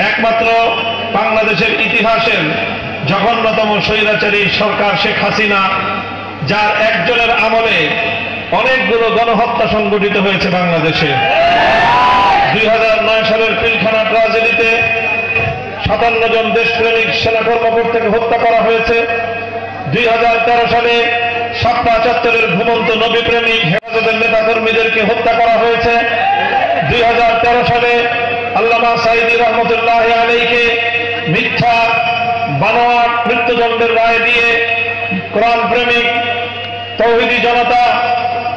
একমাত্র বাংলাদেশের ইতিহাসের জঘন্যতম স্বৈরাচারী সরকার শেখ হাসিনা, যার একজনের আমলে অনেকগুলো গণহত্যা সংঘটিত হয়েছে বাংলাদেশে। 2009 সালের পিলখানা ট্রাজেডিতে 57 জন দেশপ্রেমিক সেনা কর্মকর্তাকে হত্যা করা হয়েছে। 2013 সালে শাপলা চত্বরের ঘুমন্ত নবী প্রেমিক হেফাজতের নেতা কর্মীদেরকে হত্যা করা হয়েছে। 2013 সালে আল্লামা সাঈদী রহমতুল্লাহ আলাইহিকে মিথ্যা বানোয়াট মৃত্যুদণ্ডের রায় দিয়ে কোরআন প্রেমিক তৌহিদি জনতা,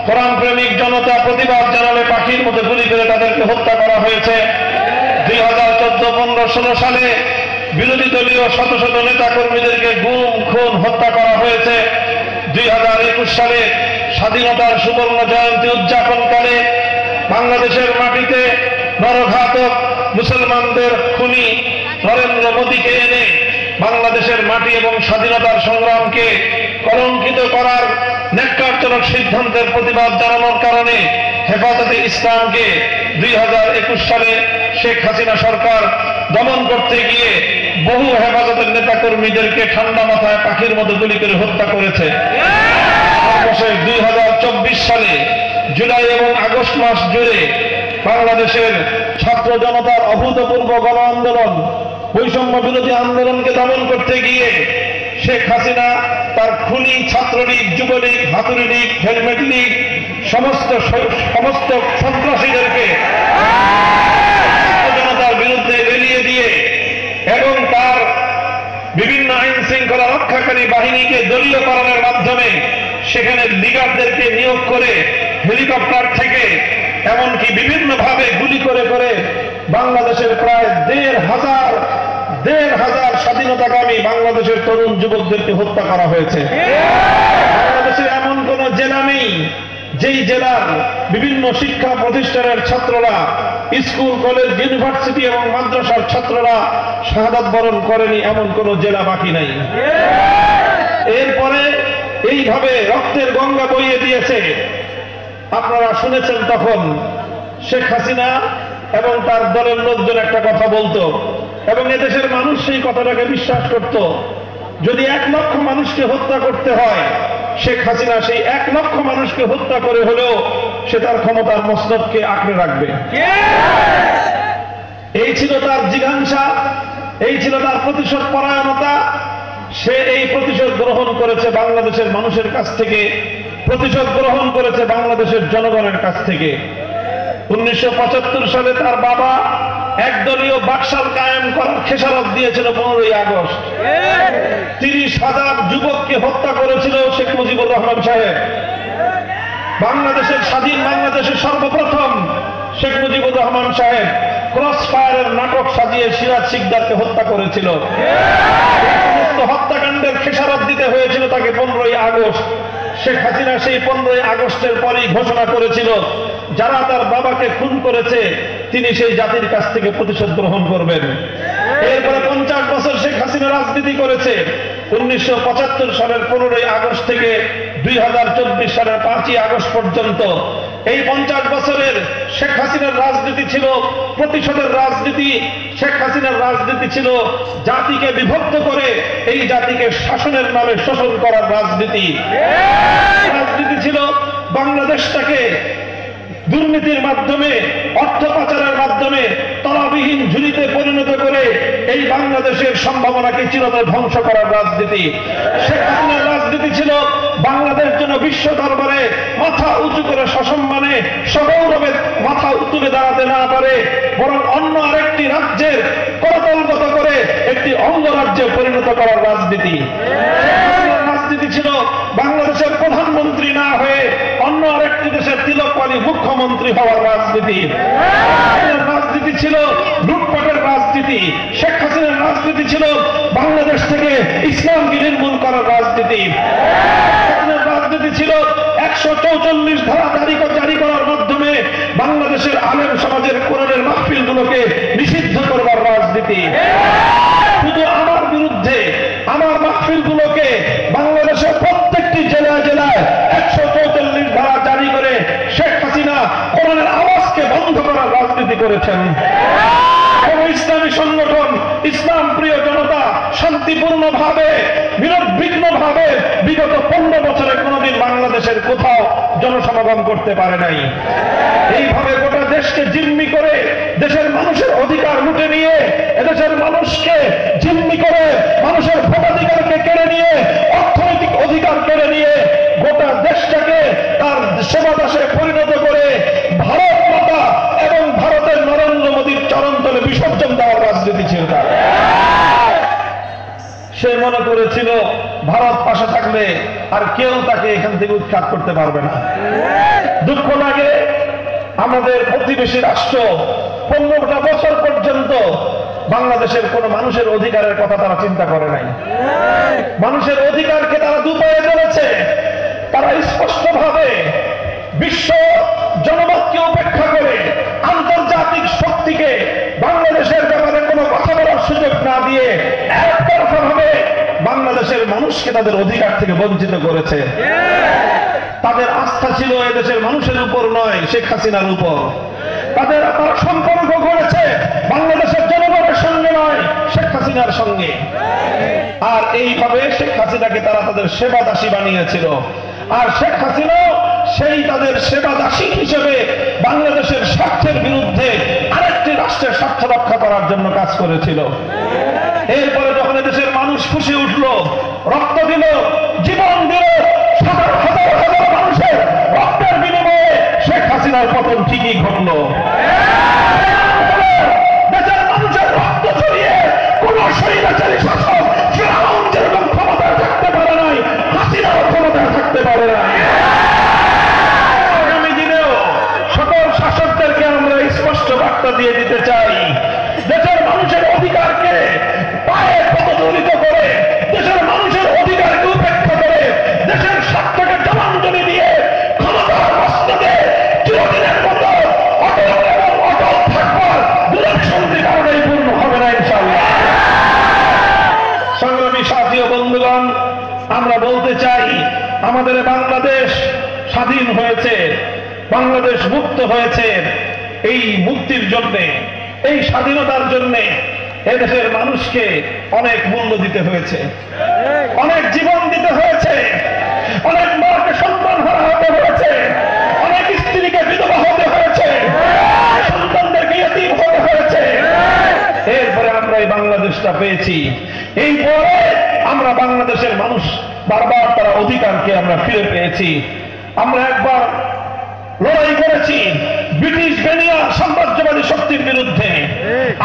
কোরআন প্রেমিক জনতা প্রতিবাদ জানালে পাখির মতো গুলি করে তাদেরকে হত্যা করা হয়েছে। 2014, 15, 16 সালে বিরোধী দলীয় শত শত নেতা কর্মীদেরকে গুম খুন হত্যা করা হয়েছে। 2021 সালে স্বাধীনতার সুবর্ণ জয়ন্তী উদযাপনকালে বাংলাদেশের মাটিতে নরঘাতক মুসলমানদের খুনি নরেন্দ্র মোদীকে এনে বাংলাদেশের মাটি এবং স্বাধীনতার সংগ্রামকে কলঙ্কিত করার ন্যাক্কারজনক সিদ্ধান্তের প্রতিবাদ জানানোর কারণে হেফাজতে ইসলামকে 2021 সালে শেখ হাসিনা সরকার দমন করতে গিয়ে বহু হেফাজতের নেতা কর্মীদেরকে ঠান্ডা মাথায় পাখির মতো গুলি করে হত্যা করেছে। সর্বশেষ 2024 সালে জুলাই এবং আগস্ট মাস জুড়ে বাংলাদেশের ছাত্র জনতার অভূতপূর্ব গণ আন্দোলন, বৈষম্য বিরোধী আন্দোলনকে দমন করতে গিয়ে শেখ হাসিনা তার খুনি ছাত্রলীগ, যুবলীগ, হাতুড়ি লীগ, হেলমেট লীগ সমস্ত সন্ত্রাসীদেরকে জনতার বিরুদ্ধে বেরিয়ে দিয়ে এবং তার বিভিন্ন আইন শৃঙ্খলা রক্ষাকারী বাহিনীকে দলীয়করণের মাধ্যমে সেখানে লিডারদেরকে নিয়োগ করে হেলিকপ্টার থেকে এমনকি বিভিন্নভাবে গুলি করে করে বাংলাদেশের প্রায় 1,500 স্বাধীনতাকামী বাংলাদেশের তরুণ যুবকদেরকে হত্যা করা হয়েছে। বাংলাদেশে এমন কোন জেলা নেই যেই জেলার বিভিন্ন শিক্ষা প্রতিষ্ঠানের ছাত্ররা, স্কুল, কলেজ, ইউনিভার্সিটি এবং মাদ্রাসার ছাত্ররা শাহাদাত বরণ করেনি, এমন কোন জেলা বাকি নাই। এরপরে এইভাবে রক্তের গঙ্গা বইয়ে দিয়েছে। আপনারা শুনেছেন তখন শেখ হাসিনা এবং তার দলের লোকজন একটা কথা বলতো এবং এদেশের মানুষ সেই কথাটাকে বিশ্বাস করত। যদি 1 লক্ষ মানুষকে হত্যা করতে হয়, শেখ হাসিনা সেই 1 লক্ষ মানুষকে হত্যা করে হলেও সে তার ক্ষমতার মসনদকে আঁকড়ে রাখবে। এই ছিল তার জিজ্ঞাসা, এই ছিল তার প্রতিশোধ পরায়ণতা। সে এই প্রতিশোধ গ্রহণ করেছে বাংলাদেশের মানুষের কাছ থেকে, প্রতিশোধ গ্রহণ করেছে বাংলাদেশের জনগণের কাছ থেকে। 1975 সালে তার বাবা একদলীয় বাকশাল কায়েম করার খেসারত দিয়েছিল 15ই আগস্ট। 30,000 যুবককে হত্যা করেছিল শেখ মুজিবুর রহমান সাহেব। বাংলাদেশের স্বাধীন বাংলাদেশের সর্বপ্রথম শেখ মুজিবুর রহমান সাহেব ক্রস ফায়ারের নাটক সাজিয়ে সিরাজ শিকদারকে হত্যা করেছিল। সমস্ত হত্যাকাণ্ডের খেসারত দিতে হয়েছিল তাকে 15ই আগস্ট। শেখ হাসিনা সেই 15ই আগস্টের পরই ঘোষণা করেছিল যারা তার বাবাকে খুন করেছে তিনি সেই জাতির কাছ থেকে প্রতিশোধ গ্রহণ করবেন। এরপরে 50 বছর শেখ হাসিনা রাজনীতি করেছে। 1975 সালের 15ই আগস্ট থেকে 2024 সালের 5ই আগস্ট পর্যন্ত এই 50 বছরের শেখ হাসিনার রাজনীতি ছিল প্রতিশোধের রাজনীতি। শেখ হাসিনার রাজনীতি ছিল জাতিকে বিভক্ত করে এই জাতিকে শাসনের নামে শোষণ করার রাজনীতি। রাজনীতি ছিল বাংলাদেশটাকে দুর্নীতির মাধ্যমে, অর্থ পাচারের মাধ্যমে তলাবিহীন ঝুলিতে পরিণত করে এই বাংলাদেশের সম্ভাবনাকে চিরতরে ধ্বংস করার রাজনীতি। শেখ হাসিনার রাজনীতি ছিল বাংলাদেশ যেন বিশ্ব দরবারে মাথা উঁচু করে সসম্মানে সগৌরবে মাথা তুলে দাঁড়াতে না পারে, বরং অন্য আরেকটি রাজ্যের করতলগত করে একটি অঙ্গরাজ্যে পরিণত করার রাজনীতি। রাজনীতি ছিল বাংলাদেশের প্রধানমন্ত্রী না হয়ে অন্য আরেকটি দেশের তিলকমালী মুখ্যমন্ত্রী হওয়ার রাজনীতি। রাজনীতি ছিল লুটপাটের রাজনীতি। শেখ হাসিনার রাজনীতি ছিল বাংলাদেশ থেকে ইসলামকে নির্মূল করার রাজনীতি। রাজনীতি ছিল 144 ধারা জারি করার মাধ্যমে বাংলাদেশের আলেম সমাজের কোরআনের মাহফিলগুলোকে নিষিদ্ধ করবার রাজনীতি। শুধু আমার বিরুদ্ধে আমার মাহফিলগুলোকে বাংলাদেশের প্রত্যেকটি জেলায় জেলায় 144 ধারা জারি করে শেখ হাসিনা কোরআনের আওয়াজকে বন্ধ করার রাজনীতি করেছেন। কোন ইসলামী সংগঠন শান্তিপূর্ণভাবে নির্বিঘ্নভাবে বিগত 15 বছরে কোনোদিন বাংলাদেশের কোথাও জনসমাগম করতে পারে নাই। এইভাবে গোটা দেশকে জিম্মি করে দেশের মানুষের অধিকার লুটে নিয়ে এদেশের মানুষকে জিম্মি করে মানুষের ভোটাধিকারকে কেড়ে নিয়ে অর্থনৈতিক অধিকার কেড়ে নিয়ে গোটা দেশটাকে তার সেবাদাসে পরিণত করে ভারত মাতা এবং ভারতের নরেন্দ্র মোদীর চরণতলে বিসর্জন দেওয়ার রাজনীতি ছিল তার। সে মনে করেছিল ভারত পাশে থাকলে আর কেউ তাকে এখান থেকে উৎখাত করতে পারবে না। দুঃখ লাগে আমাদের প্রতিবেশী রাষ্ট্র 15টা বছর পর্যন্ত বাংলাদেশের কোন মানুষের অধিকারের কথা তারা চিন্তা করে নাই। মানুষের অধিকারকে তারা দুপায়ে চলেছে। তারা স্পষ্টভাবে বিশ্ব জনমতকে উপেক্ষা করে আন্তর্জাতিক শক্তিকে বাংলাদেশের ব্যাপারে কোনো কথা বলার সুযোগ না দিয়ে একতরফাভাবে বাংলাদেশের মানুষকে তাদের অধিকার থেকে বঞ্চিত করেছে। তাদের আস্থা ছিল এদেশের মানুষের উপর নয়, শেখ হাসিনার উপর। তারা সম্পর্ক করেছে বাংলাদেশের জনগণের সঙ্গে নয়, শেখ হাসিনার সঙ্গে। আর এইভাবে শেখ হাসিনাকে তারা তাদের সেবা দাসী বানিয়েছিল। আর শেখ হাসিনা সেই তাদের সেবা দাসী হিসেবে বাংলাদেশের স্বার্থের বিরুদ্ধে আরেকটি রাষ্ট্রের স্বার্থ রক্ষা করার জন্য কাজ করেছিল। এরপরে যখন দেশের মানুষ খুশি উঠল, রক্ত দিল, জীবন দিল, হাজার হাজার হাজার মানুষের রক্তের বিনিময়ে শেখ হাসিনার পতন ঠিকই ঘটল। দেশের মানুষের রক্ত ছড়িয়ে কোন স্বৈরাচারী শাসক ফিরআউন যেরকম ক্ষমতায় থাকতে পারে নাই, হাসিনাও ক্ষমতায় থাকতে পারে নাই। আগামী দিনেও সকল শাসকদেরকে আমরা স্পষ্ট বার্তা দিয়ে দিতে চাই, দেশের মানুষের অধিকারকে পায়ে পদদলিত করে, দেশের মানুষের অধিকারকে উপেক্ষা করে, দেশের স্বার্থকে জলাঞ্জলি দিয়ে ক্ষমতার মস্তকে চিরদিনের মতো অটল এবং অটল থাকবার দুরভিসন্ধি কারণেই পূর্ণ হবে না ইনশাআল্লাহ। সংগ্রামী সাথী ও বন্ধুগণ, আমরা বলতে চাই আমাদের বাংলাদেশ স্বাধীন হয়েছে, বাংলাদেশ মুক্ত হয়েছে। এই মুক্তির জন্য, এই স্বাধীনতার জন্য এদেশের মানুষকে অনেক মূল্য দিতে হয়েছে, অনেক জীবন দিতে হয়েছে, অনেক মাকে সন্তান হারা হতে হয়েছে, অনেক স্ত্রীকে বিধবা হতে হয়েছে, সন্তানদেরকে ইতিম হতে হয়েছে। এরপরে আমরা এই বাংলাদেশটা পেয়েছি। এই পরে আমরা বাংলাদেশের মানুষ বারবার তারা অধিকারকে আমরা ফিরে পেয়েছি। আমরা একবার লড়াই করেছি ব্রিটিশ বেনিয়া সাম্রাজ্যবাদী শক্তির বিরুদ্ধে,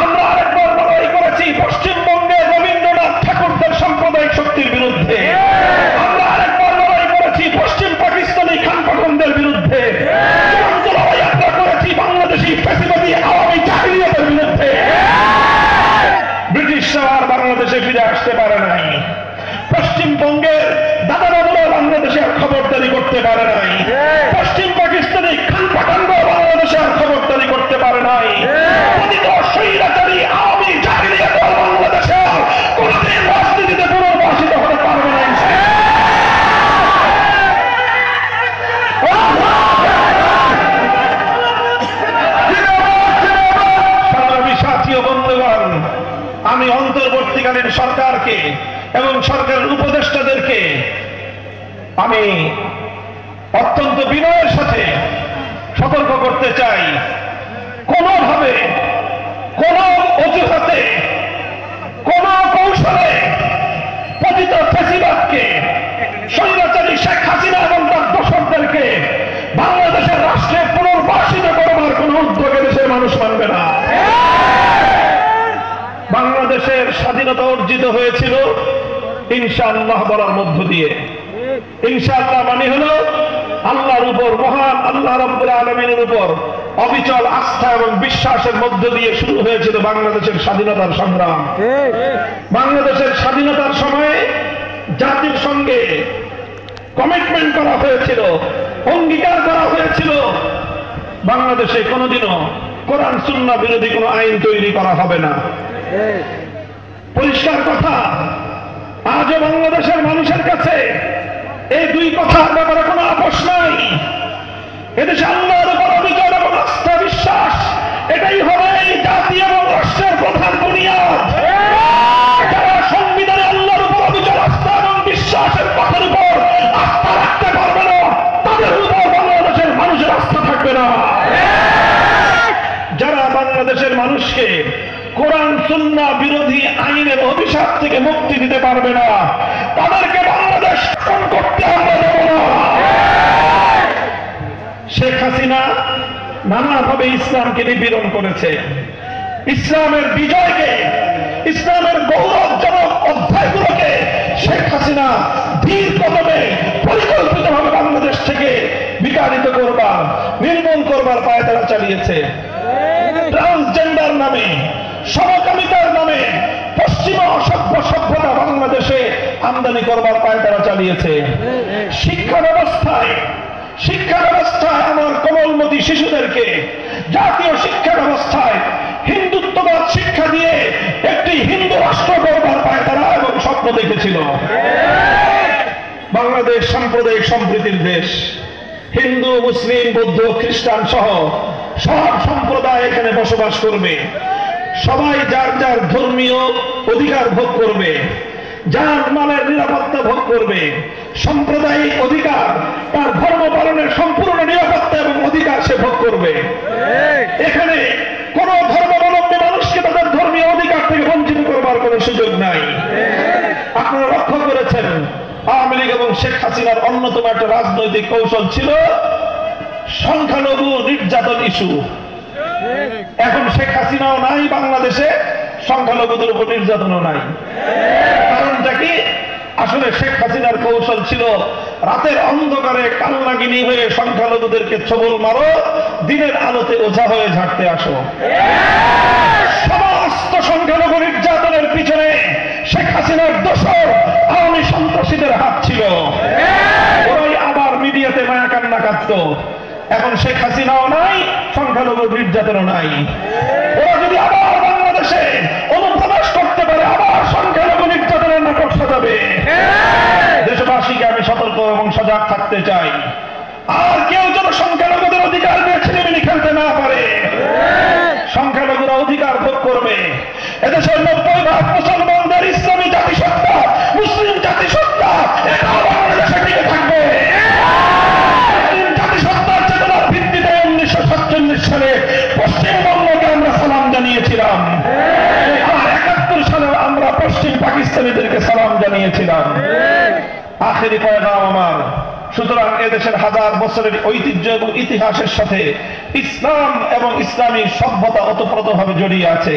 আমরা আরেকবার লড়াই করেছি পশ্চিমবঙ্গের রবীন্দ্রনাথ ঠাকুরদের সাম্প্রদায়িক শক্তির বিরুদ্ধে, আমরা আরেকবার লড়াই করেছি পশ্চিম পাকিস্তানি খান পাঠানদের বিরুদ্ধে, লড়াই আমরা করেছি বাংলাদেশি ফ্যাসিবাদী আওয়ামী জাহিলিয়াতের বিরুদ্ধে। ব্রিটিশরা আর বাংলাদেশে ফিরে আসতে পারে নাই, পশ্চিমবঙ্গের দাদা বাবুরা বাংলাদেশে আর খবরদারি করতে পারে নাই, পশ্চিম পাকিস্তানি খান পাঠানরা বাংলাদেশে আর খবরদারি করতে পারে নাই। স্বৈরাচারী আওয়ামী জাহিলিয়াত বাংলাদেশে কোনদিন রাজনীতিতে পুনর্বাসিত হতে পারবে না। সাথী ও বন্ধুগণ, আমি অন্তর্বর্তীকালীন সরকারকে এবং সরকারের উপদেষ্টাদেরকে আমি অত্যন্ত বিনয়ের সাথে সতর্ক করতে চাই, কোনোভাবে কোন অজুহাতে কোন কৌশলে পতিত ফ্যাসিবাদকে, স্বৈরাচারী শেখ হাসিনা এবং তার দোসরদেরকে বাংলাদেশের রাষ্ট্রে পুনর্বাসিত করবার কোন উদ্যোগে দেশের মানুষ মানবে না। বাংলাদেশের স্বাধীনতা অর্জিত হয়েছিল ইনশাআল্লাহ বলার মধ্য দিয়ে। ইনশাআল্লাহ মানে হলো আল্লাহর উপর, মহান আল্লাহ রাব্বুল আলামিনের উপর অবিচল আস্থা এবং বিশ্বাসের মধ্য দিয়ে শুরু হয়েছিল বাংলাদেশের স্বাধীনতার সংগ্রাম। বাংলাদেশের স্বাধীনতার সময়ে জাতির সঙ্গে কমিটমেন্ট করা হয়েছিল, অঙ্গীকার করা হয়েছিল বাংলাদেশে কোনোদিনও কোরআন সুন্নাহ বিরোধী কোনো আইন তৈরি করা হবে না। পরিষ্কার কথা, আজও বাংলাদেশের মানুষের কাছে এই দুই কথার ব্যাপারে কোনো আপোষ নাই। এদেশে আল্লাহর উপর অবিচল এবং আস্থা বিশ্বাস, এটাই হবে এই জাতি এবং রাষ্ট্রের প্রধান বুনিয়াদ। যারা সংবিধানে আল্লাহর উপর কোরআন সুন্নাহ বিরোধী আইনের অভিশাপ থেকে মুক্তি দিতে পারবে না। তাদেরকে বাংলাদেশ শাসন করতে আমরা দেব না। শেখ হাসিনা নানাভাবে ইসলামকে নিপীড়ন করেছে। ইসলামের বিজয়কে, ইসলামের গৌরবজনক অধ্যায়গুলোকে শেখ হাসিনা ধীর কদমে পরিকল্পিতভাবে বাংলাদেশ থেকে বিতাড়িত করবার, নির্মূল করবার পায়তারা চালিয়েছে। ট্রান্সজেন্ডার নামে, সমকামিতার নামে পশ্চিমা অসভ্য সভ্যতা বাংলাদেশে আমদানি করবার পায়তারা চালিয়েছে। শিক্ষা ব্যবস্থায় আমার কোমলমতি শিশুদেরকে জাতীয় শিক্ষা ব্যবস্থায় হিন্দুত্ববাদ শিক্ষা দিয়ে একটি হিন্দু রাষ্ট্র গড়বার পায়তারা এবং স্বপ্ন দেখেছিল। বাংলাদেশ সাম্প্রদায়িক সম্প্রীতির দেশ। হিন্দু, মুসলিম, বৌদ্ধ, খ্রিস্টান সহ সব সম্প্রদায় এখানে বসবাস করবে। সবাই যার যার ধর্মীয় অধিকার ভোগ করবে, যার মালের নিরাপত্তা ভোগ করবে। সাম্প্রদায়িক অধিকার, তার ধর্ম পালনের সম্পূর্ণ নিরাপত্তা এবং অধিকার সে ভোগ করবে। এখানে কোন ধর্মাবলম্বী মানুষকে তাদের ধর্মীয় অধিকার থেকে বঞ্চিত করবার কোন সুযোগ নাই। আপনারা লক্ষ্য করেছেন, আওয়ামী লীগ এবং শেখ হাসিনার অন্যতম একটা রাজনৈতিক কৌশল ছিল সংখ্যালঘু নির্যাতন ইস্যু। এখন শেখ হাসিনাও নাই বাংলাদেশে, সংখ্যালঘুদের উপর নির্যাতনও নাই। কারণটা কি? আসলে শেখ হাসিনার কৌশল ছিল রাতের অন্ধকারে কালনাগিনী হয়ে সংখ্যালঘুদেরকে ছবল মারো, দিনের আলোতে ওঝা হয়ে ঝাড়তে আসো। সমস্ত সংখ্যালঘু নির্যাতনের পিছনে শেখ হাসিনার দোসর আওয়ামী সন্ত্রাসীদের হাত ছিল। ওরাই আবার মিডিয়াতে মায়া কান্না কাঁদত। এখন শেখ হাসিনাও নাই, সংখ্যালঘু নির্যাতনও নাই। ওরা যদি আবার বাংলাদেশে অনুপ্রবেশ করতে পারে, আবার সংখ্যালঘু নির্যাতনের নাটক সাজাবে। দেশবাসীকে আমি সতর্ক এবং সজাগ থাকতে চাই, আর কেউ যেন সংখ্যালঘুদের অধিকার নিয়ে ছিনিমিনি খেলতে না পারে। সংখ্যালঘুরা অধিকার ভোগ করবে। এদেশের 90% মুসলমানদের ইসলামী জাতিসত্তা, মুসলিম জাতিসত্তা এটাও বাংলাদেশে টিকে থাকবে। জাতিসত্তার চেতনার ভিত্তিতে 1947 সালে পশ্চিমবঙ্গকে আমরা সালাম জানিয়েছিলাম, আর 71 সালে আমরা পশ্চিম পাকিস্তানিদেরকে সালাম জানিয়েছিলাম। আখেরি পয়গাম আমার, সুতরাং এদেশের হাজার বছরের ঐতিহ্য এবং ইতিহাসের সাথে ইসলাম এবং ইসলামী সভ্যতা ওতপ্রোতভাবে জড়িয়ে আছে।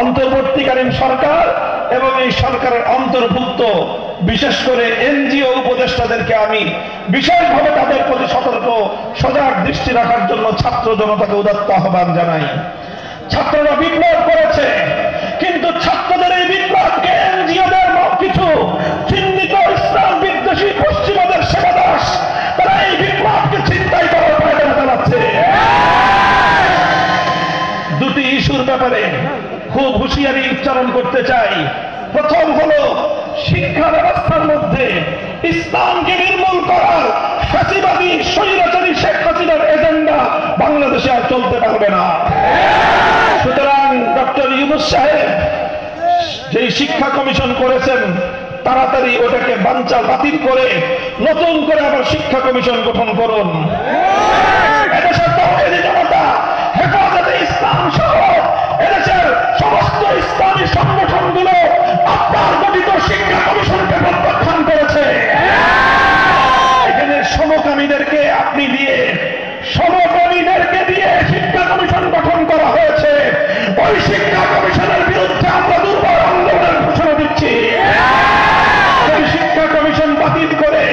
অন্তর্বর্তীকালীন সরকার এবং এই সরকারের অন্তর্ভুক্ত বিশেষ করে এনজিও উপদেষ্টাদেরকে আমি বিশেষভাবে তাদের প্রতি সতর্ক সজাগ দৃষ্টি রাখার জন্য ছাত্র জনতাকে উদাত্ত আহ্বান জানাই। ছাত্ররা বিপ্লব করেছে, কিন্তু ছাত্রদের এই বিপ্লবকে এনজিওদের কিছু চিহ্নিত ইসলাম বিদ্বেষী পশ্চিমাদের সেবাদাস তারা এই বিপ্লবকে চিন্তাই করার প্রয়োজন চালাচ্ছে। দুটি ইস্যুর ব্যাপারে খুব হুঁশিয়ারি উচ্চারণ করতে চাই। প্রথম হলো শিক্ষা ব্যবস্থার মধ্যে ইসলামকে নির্মূল করার ফ্যাসিবাদী স্বৈরাচারী শেখ হাসিনার এজেন্ডা বাংলাদেশে আর চলতে পারবে না। সুতরাং ডক্টর ইউনূস সাহেব যেই শিক্ষা কমিশন করেছেন, তাড়াতাড়ি ওটাকে বাতিল করে নতুন করে আবার শিক্ষা কমিশন গঠন করুন। এদেশের তাওহীদি জনতা, হেফাজতে ইসলাম সহ এদেশের সমস্ত ইসলামী সংগঠনগুলো আপনার গঠিত শিক্ষা কমিশনকে প্রত্যাখ্যান করেছে। এখানে সমকামীদেরকে আপনি দিয়ে, সমকামীদেরকে দিয়ে শিক্ষা কমিশন গঠন করা হয়েছে। ওই শিক্ষা কমিশনের বিরুদ্ধে আমরা দুর্বল আন্দোলনের ঘোষণা দিচ্ছি। ওই শিক্ষা কমিশন বাতিল করে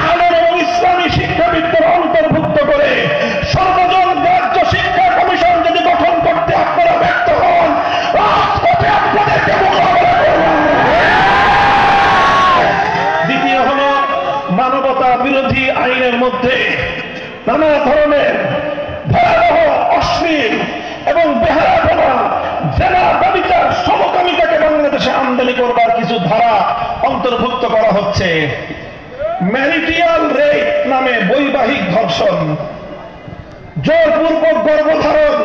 আলেম এবং ইসলামী শিক্ষাবিদদের অন্তর্ভুক্ত করে সর্বজন রাজ্য শিক্ষা কমিশন যদি গঠন করতে আপনারা ব্যর্থ হন, রাজপথে আপনাদেরকে মোকাবেলা করব। দ্বিতীয় হল মানবতা বিরোধী আইনের মধ্যে নানা ধরনের ভয়াবহ, অশ্লীল এবং বেহায়াপনা, জেনা, ব্যভিচার, সমকামিতাকে বাংলাদেশে আমদানি করবার কিছু ধারা অন্তর্ভুক্ত করা হচ্ছে। ম্যারিটিয়াল রেপ নামে বৈবাহিক ধর্ষণ, জোরপূর্বক গর্ভধারণ,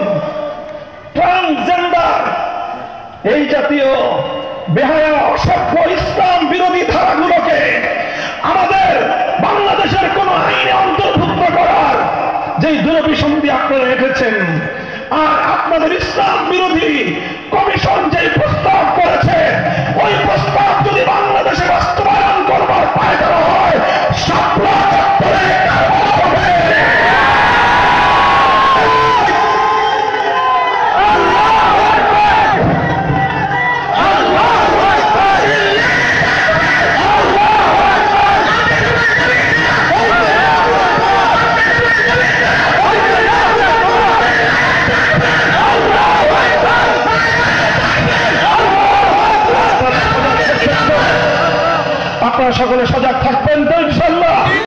ট্রান্সজেন্ডার, এই জাতীয় বেহায়া, অসভ্য, ইসলাম বিরোধী ধারাগুলোকে আমাদের বাংলাদেশের কোন আইনে অন্তর্ভুক্ত করার যেই দূরভিসন্ধি আপনারা রেখেছেন, আর আপনাদের ইসলাম বিরোধী কমিশন যে প্রস্তাব করেছে ওই প্রস্তাব যদি